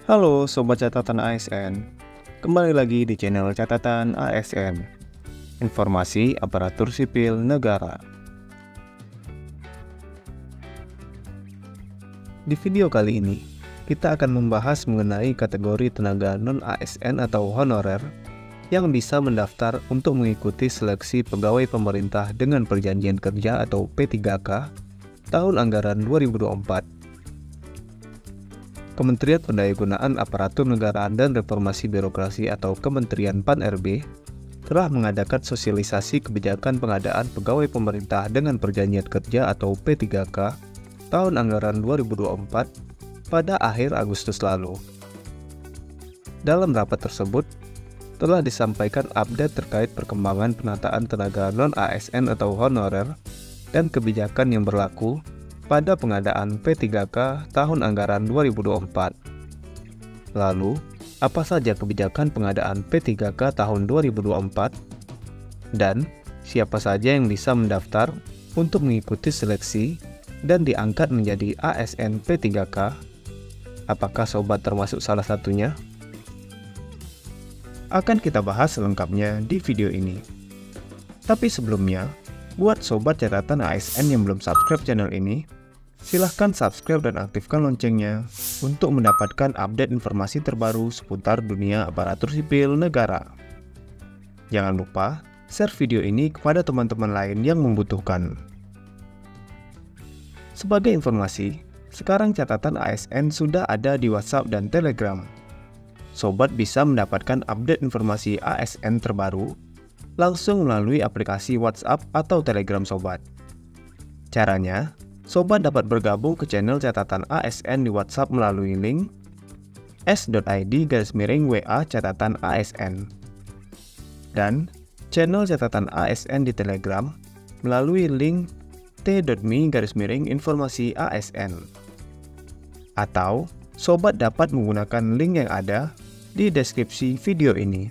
Halo Sobat Catatan ASN, kembali lagi di channel Catatan ASN, Informasi Aparatur Sipil Negara. Di video kali ini, kita akan membahas mengenai kategori tenaga non-ASN atau honorer yang bisa mendaftar untuk mengikuti seleksi pegawai pemerintah dengan perjanjian kerja atau P3K tahun anggaran 2024. Kementerian Pendayagunaan Aparatur Negara dan Reformasi Birokrasi atau Kementerian PAN-RB telah mengadakan sosialisasi kebijakan pengadaan pegawai pemerintah dengan perjanjian kerja atau P3K tahun anggaran 2024 pada akhir Agustus lalu. Dalam rapat tersebut, telah disampaikan update terkait perkembangan penataan tenaga non-ASN atau honorer dan kebijakan yang berlaku pada pengadaan P3K tahun anggaran 2024. Lalu, apa saja kebijakan pengadaan P3K tahun 2024? Dan siapa saja yang bisa mendaftar untuk mengikuti seleksi dan diangkat menjadi ASN P3K? Apakah sobat termasuk salah satunya? Akan kita bahas selengkapnya di video ini. Tapi sebelumnya, buat sobat catatan ASN yang belum subscribe channel ini, silahkan subscribe dan aktifkan loncengnya untuk mendapatkan update informasi terbaru seputar dunia aparatur sipil negara. Jangan lupa share video ini kepada teman-teman lain yang membutuhkan. Sebagai informasi, sekarang catatan ASN sudah ada di WhatsApp dan Telegram. Sobat bisa mendapatkan update informasi ASN terbaru langsung melalui aplikasi WhatsApp atau Telegram sobat. Caranya, sobat dapat bergabung ke channel catatan ASN di WhatsApp melalui link s.id/WA catatan ASN dan channel catatan ASN di Telegram melalui link t.me/informasi ASN. Atau, sobat dapat menggunakan link yang ada di deskripsi video ini.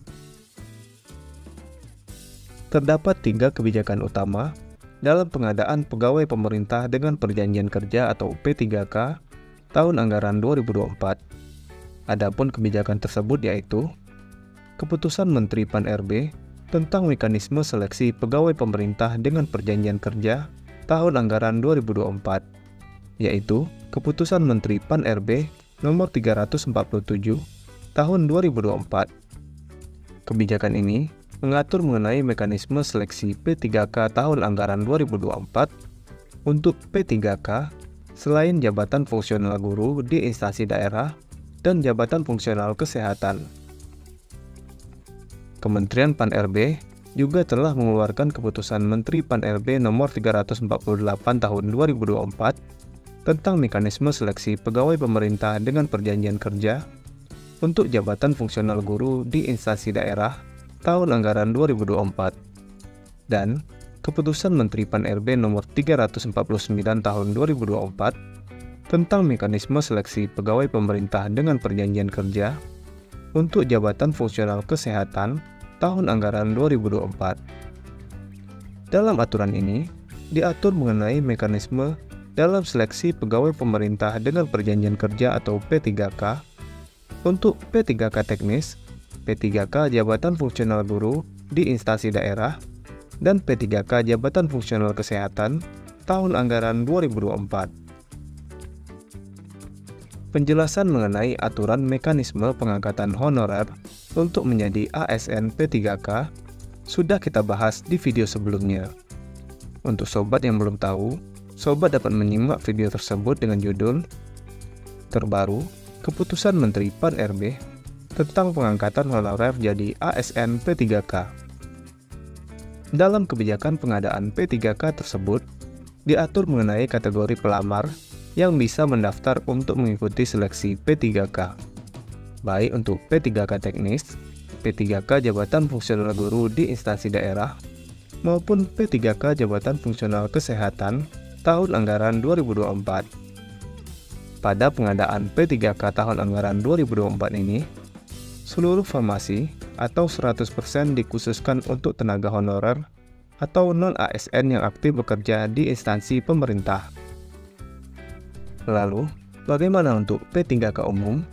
Terdapat 3 kebijakan utama dalam pengadaan pegawai pemerintah dengan perjanjian kerja atau P3K tahun anggaran 2024. Adapun kebijakan tersebut yaitu Keputusan Menteri PAN-RB tentang mekanisme seleksi pegawai pemerintah dengan perjanjian kerja tahun anggaran 2024, yaitu Keputusan Menteri PAN-RB nomor 347 tahun 2024. Kebijakan ini mengatur mengenai mekanisme seleksi P3K tahun anggaran 2024 untuk P3K selain jabatan fungsional guru di instansi daerah dan jabatan fungsional kesehatan. Kementerian PAN-RB juga telah mengeluarkan Keputusan Menteri PAN-RB nomor 348 tahun 2024 tentang mekanisme seleksi pegawai pemerintah dengan perjanjian kerja untuk jabatan fungsional guru di instansi daerah tahun anggaran 2024 dan Keputusan Menteri PAN-RB nomor 349 tahun 2024 tentang mekanisme seleksi pegawai pemerintah dengan perjanjian kerja untuk jabatan fungsional kesehatan tahun anggaran 2024. Dalam aturan ini diatur mengenai mekanisme dalam seleksi pegawai pemerintah dengan perjanjian kerja atau P3K untuk P3K teknis, P3K jabatan fungsional guru di instansi daerah, dan P3K jabatan fungsional kesehatan tahun anggaran 2024. Penjelasan mengenai aturan mekanisme pengangkatan honorer untuk menjadi ASN P3K sudah kita bahas di video sebelumnya. Untuk sobat yang belum tahu, sobat dapat menyimak video tersebut dengan judul Terbaru Keputusan Menteri PAN-RB tentang pengangkatan honorer jadi ASN P3K. Dalam kebijakan pengadaan P3K tersebut, diatur mengenai kategori pelamar yang bisa mendaftar untuk mengikuti seleksi P3K, baik untuk P3K teknis, P3K jabatan fungsional guru di instansi daerah, maupun P3K jabatan fungsional kesehatan tahun anggaran 2024. Pada pengadaan P3K tahun anggaran 2024 ini, seluruh farmasi atau 100% dikhususkan untuk tenaga honorer atau non-ASN yang aktif bekerja di instansi pemerintah. Lalu, bagaimana untuk P3K umum?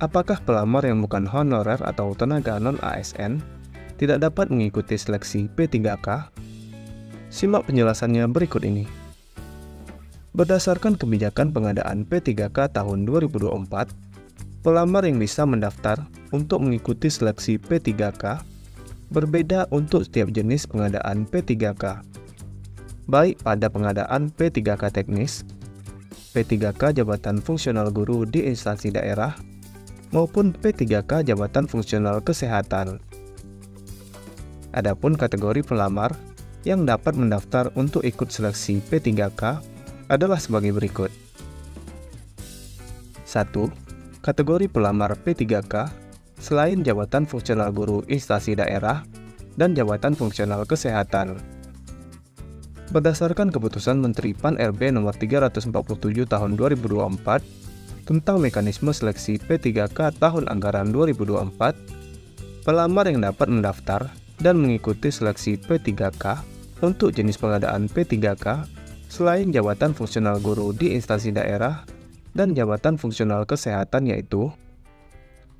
apakah pelamar yang bukan honorer atau tenaga non-ASN tidak dapat mengikuti seleksi P3K? Simak penjelasannya berikut ini. Berdasarkan kebijakan pengadaan P3K tahun 2024, pelamar yang bisa mendaftar untuk mengikuti seleksi P3K berbeda untuk setiap jenis pengadaan P3K, baik pada pengadaan P3K teknis, P3K jabatan fungsional guru di instansi daerah, maupun P3K jabatan fungsional kesehatan. Adapun kategori pelamar yang dapat mendaftar untuk ikut seleksi P3K adalah sebagai berikut. 1. Kategori pelamar P3K selain jabatan fungsional guru instansi daerah dan jabatan fungsional kesehatan. Berdasarkan keputusan Menteri PAN-RB nomor 347 tahun 2024 tentang mekanisme seleksi P3K tahun anggaran 2024, pelamar yang dapat mendaftar dan mengikuti seleksi P3K untuk jenis pengadaan P3K selain jabatan fungsional guru di instansi daerah dan jabatan fungsional kesehatan yaitu: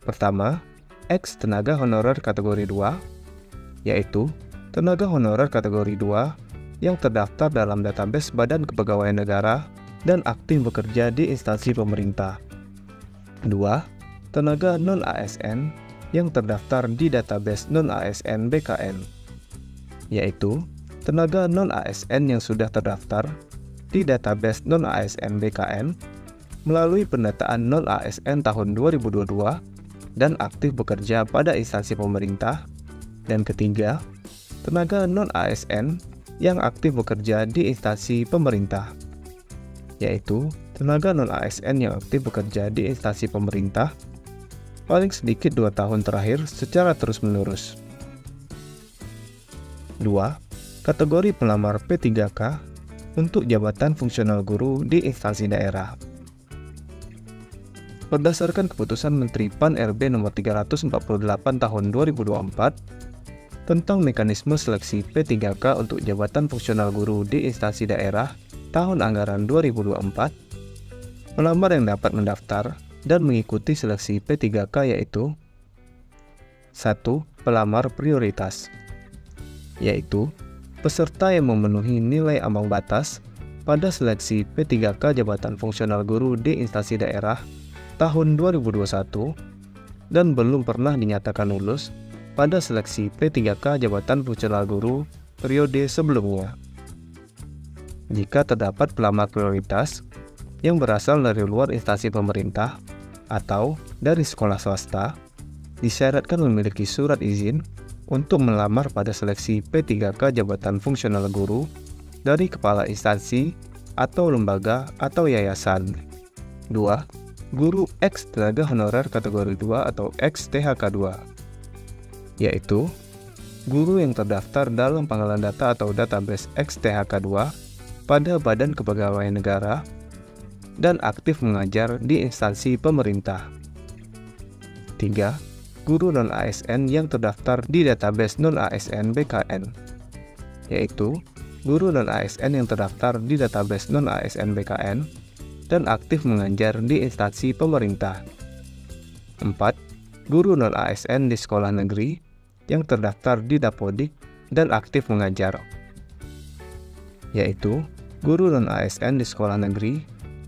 pertama, X tenaga honorer kategori 2, yaitu tenaga honorer kategori 2 yang terdaftar dalam database Badan Kepegawaian Negara dan aktif bekerja di instansi pemerintah. 2. Tenaga non-ASN yang terdaftar di database non-ASN BKN, yaitu tenaga non-ASN yang sudah terdaftar di database non-ASN BKN melalui pendataan non-ASN tahun 2022 dan aktif bekerja pada instansi pemerintah. Dan ketiga, tenaga non-ASN yang aktif bekerja di instansi pemerintah, yaitu tenaga non-ASN yang aktif bekerja di instansi pemerintah paling sedikit 2 tahun terakhir secara terus-menerus. 2. Kategori pelamar P3K untuk jabatan fungsional guru di instansi daerah. Berdasarkan keputusan Menteri PAN-RB nomor 348 tahun 2024 tentang mekanisme seleksi P3K untuk jabatan fungsional guru di instansi daerah tahun anggaran 2024, pelamar yang dapat mendaftar dan mengikuti seleksi P3K yaitu: 1. Pelamar prioritas, yaitu peserta yang memenuhi nilai ambang batas pada seleksi P3K jabatan fungsional guru di instansi daerah tahun 2021 dan belum pernah dinyatakan lulus pada seleksi P3K jabatan fungsional guru periode sebelumnya. Jika terdapat pelamar prioritas yang berasal dari luar instansi pemerintah atau dari sekolah swasta, disyaratkan memiliki surat izin untuk melamar pada seleksi P3K jabatan fungsional guru dari kepala instansi atau lembaga atau yayasan. 2. Guru X tenaga honorer kategori 2 atau X-THK2, yaitu guru yang terdaftar dalam pangkalan data atau database X-THK2 pada Badan Kepegawaian Negara dan aktif mengajar di instansi pemerintah. 3. Guru non-ASN yang terdaftar di database non-ASN BKN, yaitu guru non-ASN yang terdaftar di database non-ASN BKN dan aktif mengajar di instansi pemerintah. 4. Guru non-ASN di sekolah negeri yang terdaftar di Dapodik dan aktif mengajar, yaitu guru non-ASN di sekolah negeri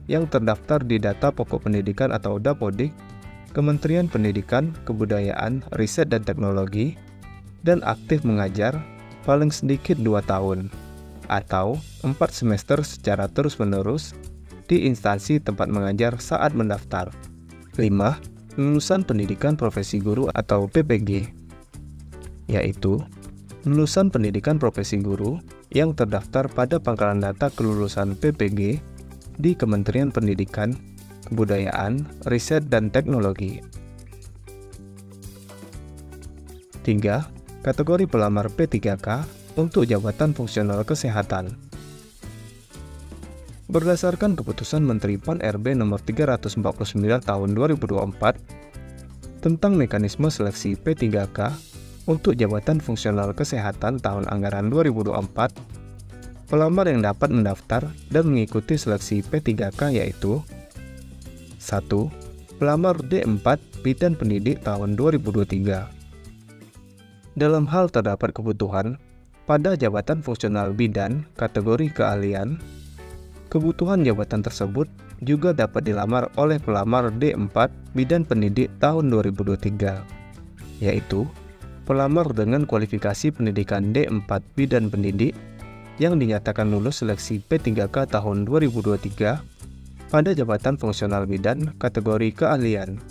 yang terdaftar di Data Pokok Pendidikan atau Dapodik, Kementerian Pendidikan, Kebudayaan, Riset dan Teknologi, dan aktif mengajar paling sedikit 2 tahun atau 4 semester secara terus-menerus di instansi tempat mengajar saat mendaftar. 5. Lulusan Pendidikan Profesi Guru atau PPG, yaitu lulusan pendidikan profesi guru yang terdaftar pada pangkalan data kelulusan PPG di Kementerian Pendidikan, Kebudayaan, Riset dan Teknologi. 3. Kategori pelamar P3K untuk jabatan fungsional kesehatan. Berdasarkan keputusan Menteri PAN-RB nomor 349 tahun 2024 tentang mekanisme seleksi P3K untuk jabatan fungsional kesehatan tahun anggaran 2024, pelamar yang dapat mendaftar dan mengikuti seleksi P3K yaitu: 1. pelamar D4 Bidan Pendidik tahun 2023. Dalam hal terdapat kebutuhan pada jabatan fungsional bidan kategori keahlian, kebutuhan jabatan tersebut juga dapat dilamar oleh pelamar D4 Bidan Pendidik tahun 2023, yaitu pelamar dengan kualifikasi pendidikan D4 Bidan Pendidik yang dinyatakan lulus seleksi P3K tahun 2023 pada jabatan fungsional bidan kategori keahlian.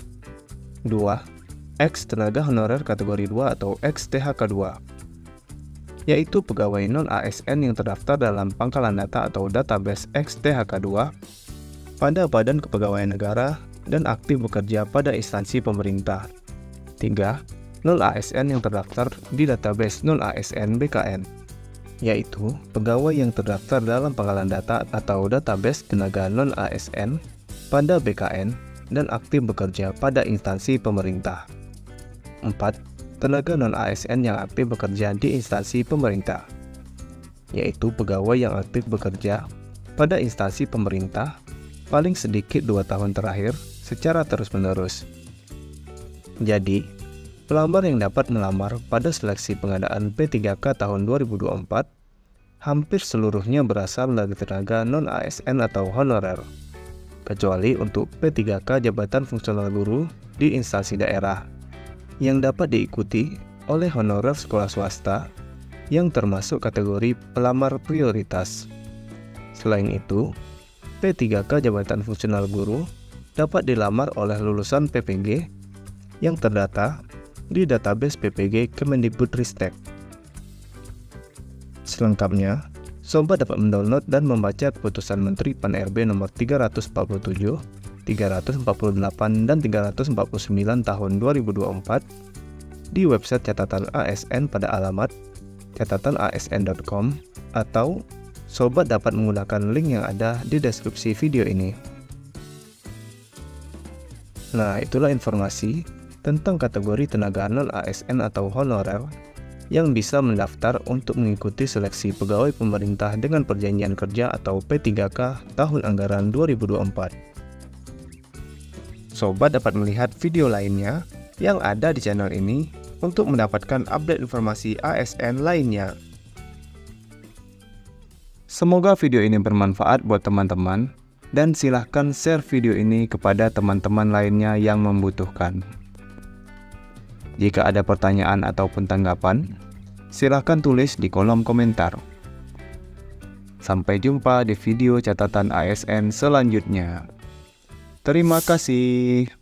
2. Ex tenaga honorer kategori 2 atau ex THK 2, yaitu pegawai non-ASN yang terdaftar dalam pangkalan data atau database ex THK 2 pada Badan Kepegawaian Negara dan aktif bekerja pada instansi pemerintah. 3. Non-ASN yang terdaftar di database non-ASN BKN, yaitu pegawai yang terdaftar dalam pangkalan data atau database tenaga non-ASN pada BKN dan aktif bekerja pada instansi pemerintah. 4. Tenaga non-ASN yang aktif bekerja di instansi pemerintah, yaitu pegawai yang aktif bekerja pada instansi pemerintah paling sedikit 2 tahun terakhir secara terus-menerus. Jadi, pelamar yang dapat melamar pada seleksi pengadaan P3K tahun 2024 hampir seluruhnya berasal dari tenaga non-ASN atau honorer, kecuali untuk P3K jabatan fungsional guru di instansi daerah yang dapat diikuti oleh honorer sekolah swasta yang termasuk kategori pelamar prioritas. Selain itu, P3K jabatan fungsional guru dapat dilamar oleh lulusan PPG yang terdata di database PPG Kemendikbudristek. Selengkapnya, sobat dapat mendownload dan membaca keputusan Menteri Pan-RB nomor 347, 348, dan 349 tahun 2024 di website catatan ASN pada alamat catatanasn.com, atau sobat dapat menggunakan link yang ada di deskripsi video ini. Nah, itulah informasi tentang kategori tenaga non-ASN atau honorer yang bisa mendaftar untuk mengikuti seleksi pegawai pemerintah dengan perjanjian kerja atau P3K tahun anggaran 2024. Sobat dapat melihat video lainnya yang ada di channel ini untuk mendapatkan update informasi ASN lainnya. Semoga video ini bermanfaat buat teman-teman, dan silahkan share video ini kepada teman-teman lainnya yang membutuhkan. Jika ada pertanyaan ataupun tanggapan, silahkan tulis di kolom komentar. Sampai jumpa di video catatan ASN selanjutnya. Terima kasih.